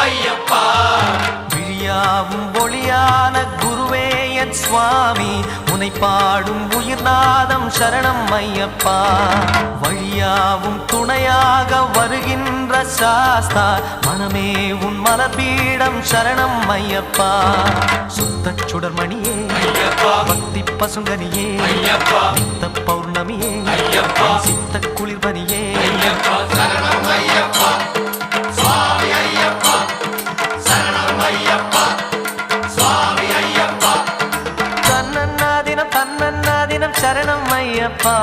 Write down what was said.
ஐயப்பா. விழியாவும் ஒளியான குருவே என் சுவாமி, உனை பாடும் உயிர்நாதம் சரணம் ஐயப்பா. வழியாவும் துணையாக வருகின்ற சாஸ்தா, மனமே உன் மலர்பீடம் சரணம் ஐயப்பா. சுத்த சுடர்மணியே ஐயப்பா, பக்தி பசுங்கனியே ஐயப்பா, நித்த பௌர்ணமியே ஐயப்பா, சித்த குளிர்பனியே ஐயப்பா சரணம் ஐயப்பா. சுவாமி ஐயப்பா சரணம் ஐயப்பா. சுவாமி ஐயப்பா தன்னன்னாதினம் தன்னன்னாதினம் சரணம் ஐயப்பா.